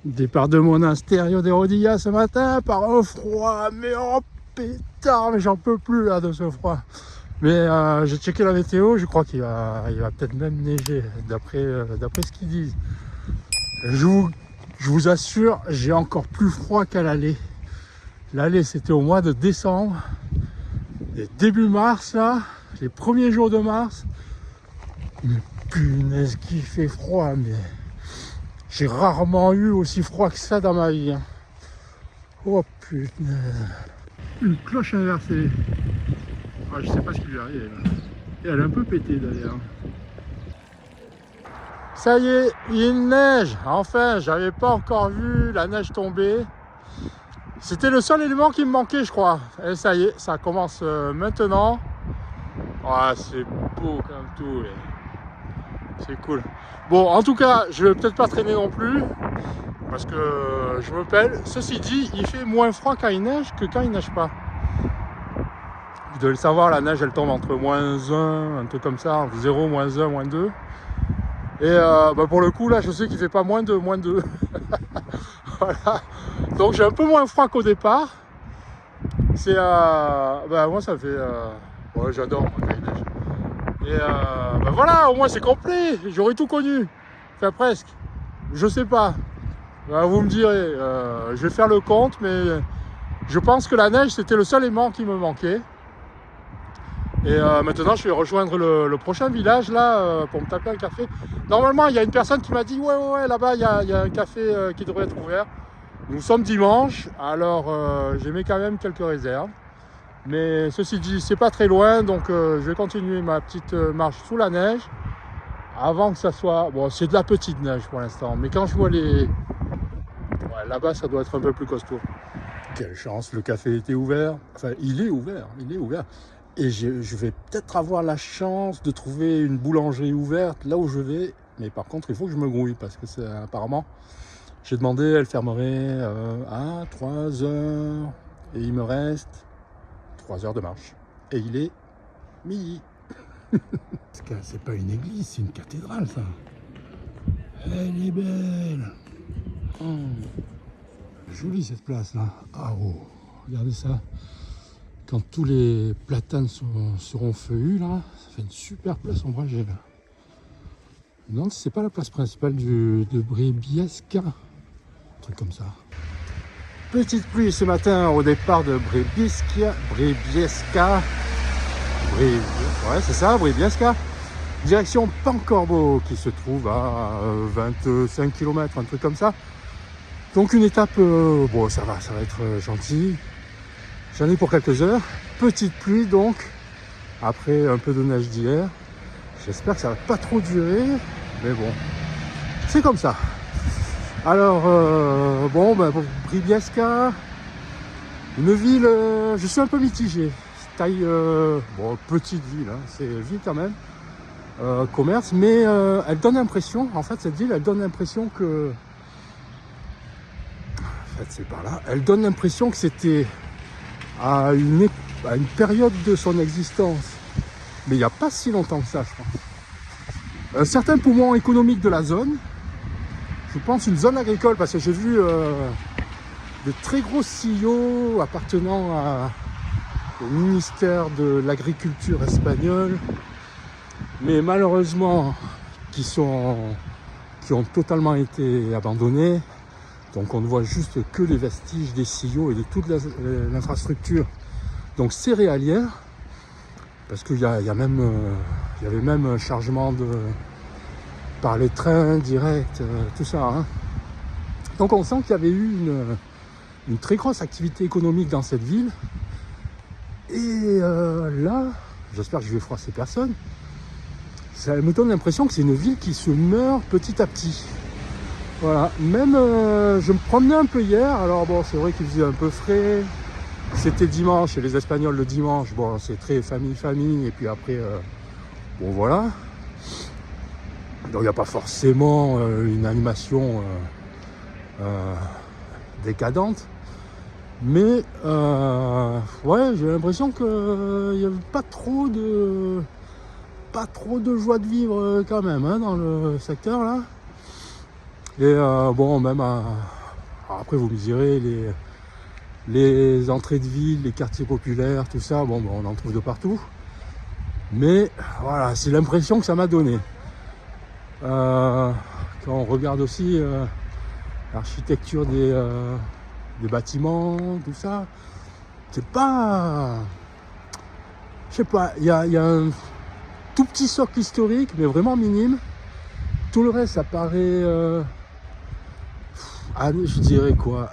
Départ de Monastério de Rodillas ce matin par un froid, mais oh pétard, mais j'en peux plus là de ce froid. Mais j'ai checké la météo, je crois qu'il va peut-être même neiger d'après ce qu'ils disent. Je vous assure, j'ai encore plus froid qu'à l'aller. L'aller c'était au mois de décembre. Et début mars là, les premiers jours de mars. Mais punaise qu'il fait froid, mais j'ai rarement eu aussi froid que ça dans ma vie. Hein. Oh punaise. Une cloche inversée. Ah, je sais pas ce qui lui arrive. Et elle est un peu pétée d'ailleurs. Ça y est, il neige. Enfin, j'avais pas encore vu la neige tomber. C'était le seul élément qui me manquait, je crois. Et ça y est, ça commence maintenant. Ah, c'est beau comme tout. C'est cool. Bon, en tout cas, je vais peut-être pas traîner non plus. Parce que je me pèle. Ceci dit, il fait moins froid quand il neige que quand il neige pas. Vous devez le savoir, la neige elle tombe entre -1, un truc comme ça, entre 0, -1, -2. Et pour le coup là je sais qu'il fait pas -2, -2. Voilà. Donc j'ai un peu moins froid qu'au départ. C'est moi ça fait ouais, j'adore quand il neige. Et voilà, au moins c'est complet, j'aurais tout connu. Enfin presque. Je sais pas. Vous me direz, je vais faire le compte, mais je pense que la neige c'était le seul élément qui me manquait. Et maintenant je vais rejoindre le prochain village là pour me taper un café. Normalement il y a une personne qui m'a dit ouais là-bas il y a un café qui devrait être ouvert. Nous sommes dimanche, alors j'émets quand même quelques réserves. Mais ceci dit c'est pas très loin, donc je vais continuer ma petite marche sous la neige. Avant que ça soit... Bon c'est de la petite neige pour l'instant, mais quand je vois les... Ouais, là-bas ça doit être un peu plus costaud. Quelle chance, le café était ouvert. Enfin il est ouvert. Et je vais peut-être avoir la chance de trouver une boulangerie ouverte là où je vais. Mais par contre, il faut que je me grouille parce que apparemment, j'ai demandé, elle fermerait à 3 heures. Et il me reste 3 heures de marche. Et il est midi. C'est pas une église, c'est une cathédrale ça. Elle est belle. Oh. Jolie cette place là. Ah oh, regardez ça. Quand tous les platanes seront feuillus, là, ça fait une super place ombragée. Là. Non, c'est pas la place principale de Bribiesca. Un truc comme ça. Petite pluie ce matin au départ de Bribiesca. Ouais, c'est ça, Bribiesca. Direction Pancorbo, qui se trouve à 25 km, un truc comme ça. Donc une étape, bon, ça va être gentil. J'en ai pour quelques heures. Petite pluie donc, après un peu de neige d'hier. J'espère que ça va pas trop durer, mais bon, c'est comme ça. Alors, pour Bribiesca, une ville, je suis un peu mitigé. Taille, petite ville, hein, c'est ville quand même, commerce, mais elle donne l'impression, en fait cette ville, elle donne l'impression que... En fait c'est par là, elle donne l'impression que c'était... à une période de son existence, mais il n'y a pas si longtemps que ça, je crois. Un certain poumon économique de la zone, je pense une zone agricole, parce que j'ai vu de très gros silos appartenant au ministère de l'agriculture espagnol, mais malheureusement qui ont totalement été abandonnés. Donc on ne voit juste que les vestiges des silos et de toute l'infrastructure donc céréalière, parce qu'il y avait même un chargement par les trains directs, tout ça. Hein. Donc on sent qu'il y avait eu une très grosse activité économique dans cette ville. Et là, j'espère que je vais froisser personne, ça me donne l'impression que c'est une ville qui se meurt petit à petit. Voilà, même je me promenais un peu hier, alors bon c'est vrai qu'il faisait un peu frais, c'était dimanche et les Espagnols le dimanche, bon c'est très famille, et puis après, bon voilà. Donc il n'y a pas forcément une animation décadente, mais ouais j'ai l'impression qu'il n'y avait pas trop de joie de vivre quand même hein, dans le secteur là. Et bon, même après vous me direz, les entrées de ville, les quartiers populaires, tout ça, bon, on en trouve de partout. Mais voilà, c'est l'impression que ça m'a donné. Quand on regarde aussi l'architecture des bâtiments, tout ça, c'est pas... Je sais pas, il y a un tout petit socle historique, mais vraiment minime. Tout le reste, ça paraît... je dirais quoi,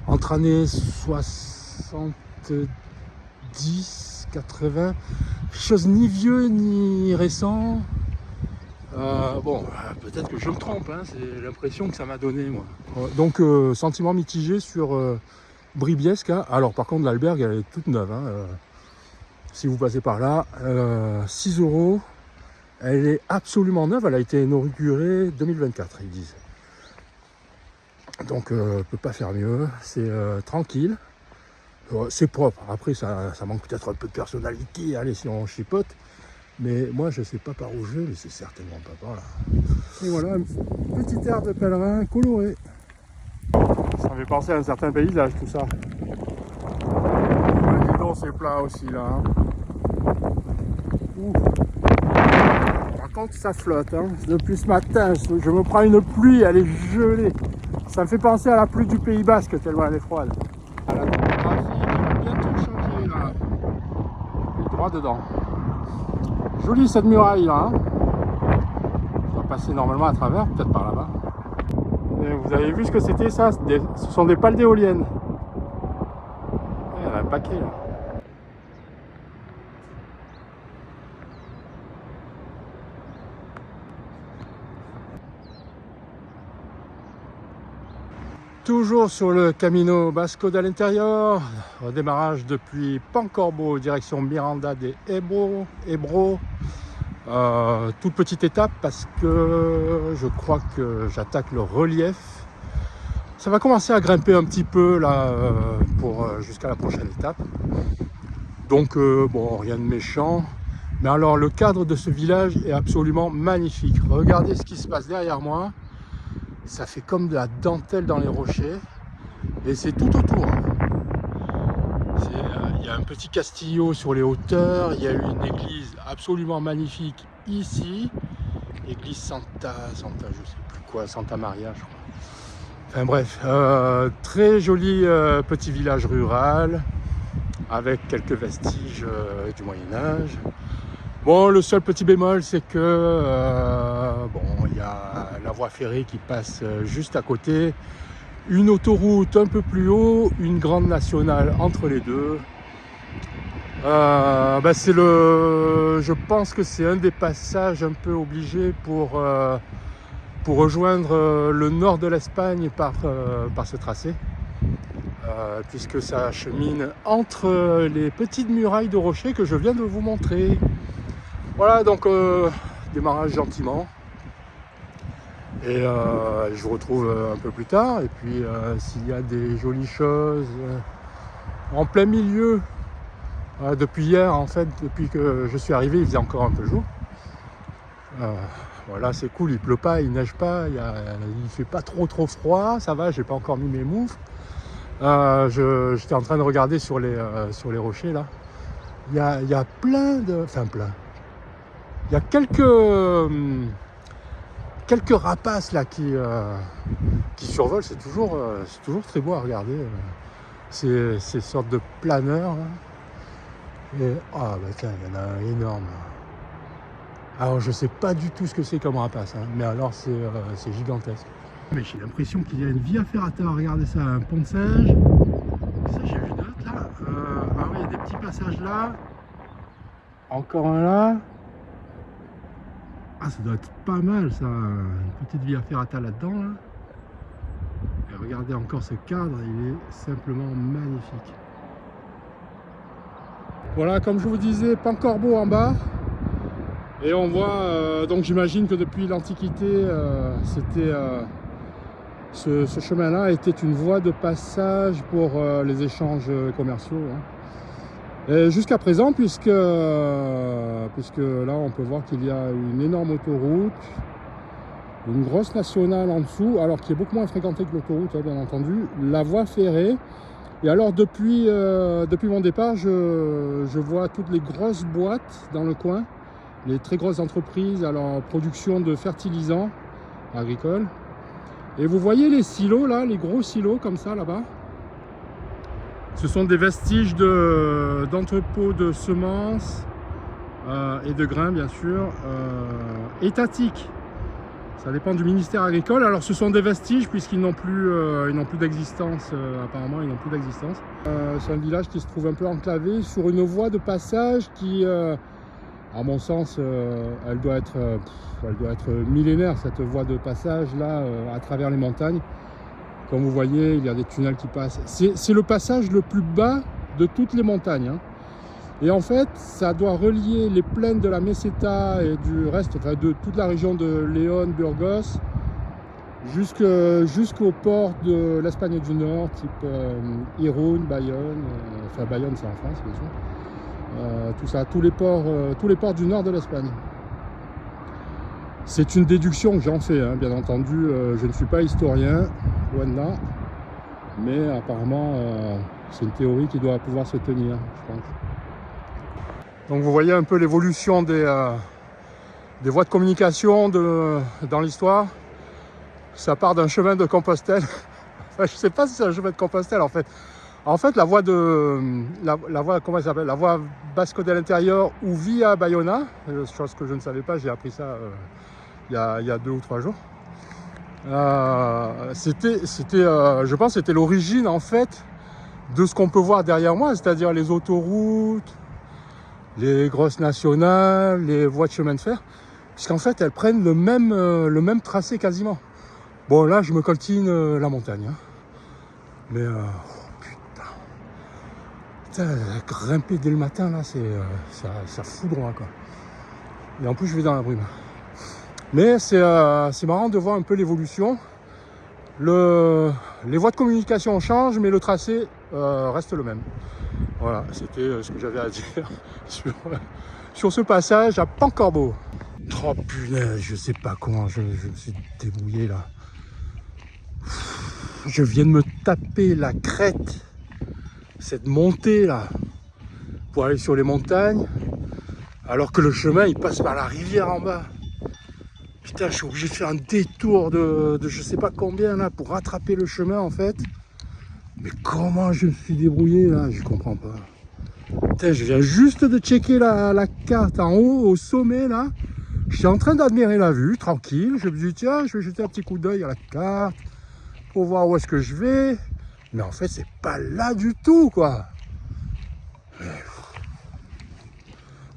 entre années 70, 80, chose ni vieux ni récent. Bon, peut-être que je me trompe, hein, c'est l'impression que ça m'a donné, moi. Donc, sentiment mitigé sur Bribiesque. Hein. Alors, par contre, l'albergue, elle est toute neuve. Hein, si vous passez par là, 6 €. Elle est absolument neuve, elle a été inaugurée 2024, ils disent. Donc, ne peut pas faire mieux, c'est tranquille. C'est propre, après ça manque peut-être un peu de personnalité, allez, si on chipote. Mais moi, je sais pas par où je vais, mais c'est certainement pas par là. Et voilà, un petit air de pèlerin coloré. Ça me fait penser à un certain paysage, tout ça. Dis donc, c'est plat aussi, là. Hein. Par contre, ça flotte. Hein. Depuis ce matin, je me prends une pluie, elle est gelée. Ça me fait penser à la pluie du Pays Basque, tellement elle est froide. La topographie va bientôt changer, là. Droit dedans. Jolie cette muraille là, hein. On va passer normalement à travers, peut-être par là-bas. Vous avez vu ce que c'était ça? Ce sont des pales d'éoliennes. Il y en a un paquet là. Toujours sur le Camino Basco de l'intérieur, redémarrage depuis Pancorbo, direction Miranda de Ebro. Toute petite étape parce que je crois que j'attaque le relief. Ça va commencer à grimper un petit peu là jusqu'à la prochaine étape. Donc bon, rien de méchant. Mais alors le cadre de ce village est absolument magnifique. Regardez ce qui se passe derrière moi. Ça fait comme de la dentelle dans les rochers. Et c'est tout autour. Il y a un petit castillo sur les hauteurs. Il y a une église absolument magnifique ici. Église Santa, je sais plus quoi, Santa Maria, je crois. Enfin bref, très joli petit village rural avec quelques vestiges du Moyen-Âge. Bon, le seul petit bémol, c'est que bon, il y a la voie ferrée qui passe juste à côté, une autoroute un peu plus haut, une grande nationale entre les deux. Je pense que c'est un des passages un peu obligés pour rejoindre le nord de l'Espagne par ce tracé, puisque ça chemine entre les petites murailles de rochers que je viens de vous montrer. Voilà, donc démarrage gentiment. Et je vous retrouve un peu plus tard. Et puis s'il y a des jolies choses en plein milieu, depuis hier en fait, depuis que je suis arrivé, il faisait encore un peu jour. Voilà, c'est cool, il pleut pas, il neige pas, il fait pas trop froid, ça va, j'ai pas encore mis mes moufles. J'étais en train de regarder sur les rochers là. Il y a plein de... Enfin plein. Il y a quelques rapaces là qui survolent, c'est toujours très beau à regarder. Ces sortes de planeurs. Là. Et tiens, il y en a un énorme. Alors je sais pas du tout ce que c'est comme rapace, hein, mais alors c'est gigantesque. Mais j'ai l'impression qu'il y a une via ferrata, regardez ça, un pont de singe. Ça j'ai vu d'autres là. Oui, il y a des petits passages là. Encore un là. Ah, ça doit être pas mal ça, une petite via ferrata là-dedans. Là. Et regardez encore ce cadre, il est simplement magnifique. Voilà, comme je vous disais, Pancorbo en bas. Et on voit, donc j'imagine que depuis l'Antiquité, ce chemin-là était une voie de passage pour les échanges commerciaux. Hein. Jusqu'à présent, puisque là on peut voir qu'il y a une énorme autoroute Une grosse nationale en dessous, alors qui est beaucoup moins fréquentée que l'autoroute, bien entendu. La voie ferrée. Et alors depuis mon départ, je vois toutes les grosses boîtes dans le coin, les très grosses entreprises alors production de fertilisants agricoles. Et vous voyez les silos là, les gros silos comme ça là-bas. Ce sont des vestiges d'entrepôts de semences et de grains bien sûr, étatiques. Ça dépend du ministère agricole. Alors ce sont des vestiges puisqu'ils n'ont plus d'existence. Apparemment, ils n'ont plus d'existence. C'est un village qui se trouve un peu enclavé sur une voie de passage qui, à mon sens, elle doit être millénaire, cette voie de passage là, à travers les montagnes. Comme vous voyez, il y a des tunnels qui passent. C'est le passage le plus bas de toutes les montagnes, hein. Et en fait, ça doit relier les plaines de la Meseta et du reste, enfin de toute la région de Léon, Burgos, jusqu'au port de l'Espagne du Nord, type Irún, Bayonne, enfin Bayonne c'est en France bien sûr, tout ça, tous les ports du nord de l'Espagne. C'est une déduction que j'en fais, hein, bien entendu, je ne suis pas historien, loin de là, mais apparemment c'est une théorie qui doit pouvoir se tenir, je pense. Donc vous voyez un peu l'évolution des voies de communication dans l'histoire. Ça part d'un chemin de Compostelle. Enfin, je ne sais pas si c'est un chemin de Compostelle en fait. En fait, la voie comment elle s'appelle, la voie Basco de l'Intérieur ou via Bayona, chose que je ne savais pas, j'ai appris ça il y a 2 ou 3 jours. Je pense que c'était l'origine en fait de ce qu'on peut voir derrière moi, c'est-à-dire les autoroutes, les grosses nationales, les voies de chemin de fer, puisqu'en fait elles prennent le même tracé quasiment. Bon là je me coltine la montagne, hein. Mais putain, grimper dès le matin là, ça fout droit quoi. Et en plus je vais dans la brume. Mais c'est marrant de voir un peu l'évolution. Les voies de communication changent, mais le tracé reste le même. Voilà, c'était ce que j'avais à dire sur ce passage à Pancorbo. Oh punaise, je sais pas comment je me suis débrouillé là. Je viens de me taper la crête, cette montée là, pour aller sur les montagnes, alors que le chemin il passe par la rivière en bas. Putain, je suis obligé de faire un détour de je sais pas combien là pour rattraper le chemin en fait. Mais comment je me suis débrouillé là, je comprends pas. Putain, je viens juste de checker la carte en haut, au sommet là. Je suis en train d'admirer la vue, tranquille. Je me dis tiens, je vais jeter un petit coup d'œil à la carte pour voir où est-ce que je vais. Mais en fait, c'est pas là du tout quoi.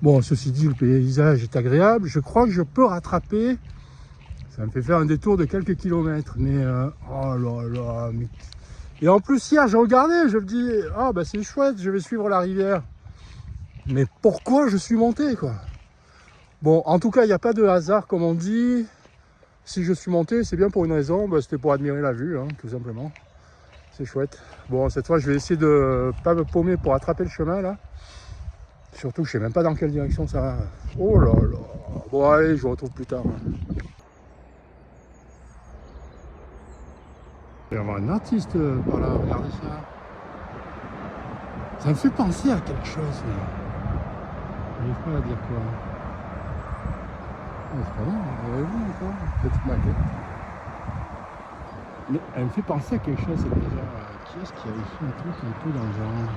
Bon, ceci dit, le paysage est agréable. Je crois que je peux rattraper. Ça me fait faire un détour de quelques kilomètres. Mais oh là là, mais... Et en plus, hier, je regardais, je me dis, ah bah c'est chouette, je vais suivre la rivière. Mais pourquoi je suis monté, quoi? Bon, en tout cas, il n'y a pas de hasard, comme on dit. Si je suis monté, c'est bien pour une raison, bah, c'était pour admirer la vue, hein, tout simplement. C'est chouette. Bon, cette fois, je vais essayer de pas me paumer pour attraper le chemin, là. Surtout que je sais même pas dans quelle direction ça va. Oh là là. Bon, allez, je vous retrouve plus tard. Il va y avoir un artiste par là, regardez ça. Ça me fait penser à quelque chose. Je n'arrive pas à dire quoi. Oh, c'est pas mal, vous avez vu encore petite maquette. Mais elle me fait penser à quelque chose, cette maison. Qui est-ce qui avait fait un truc un peu dans le genre?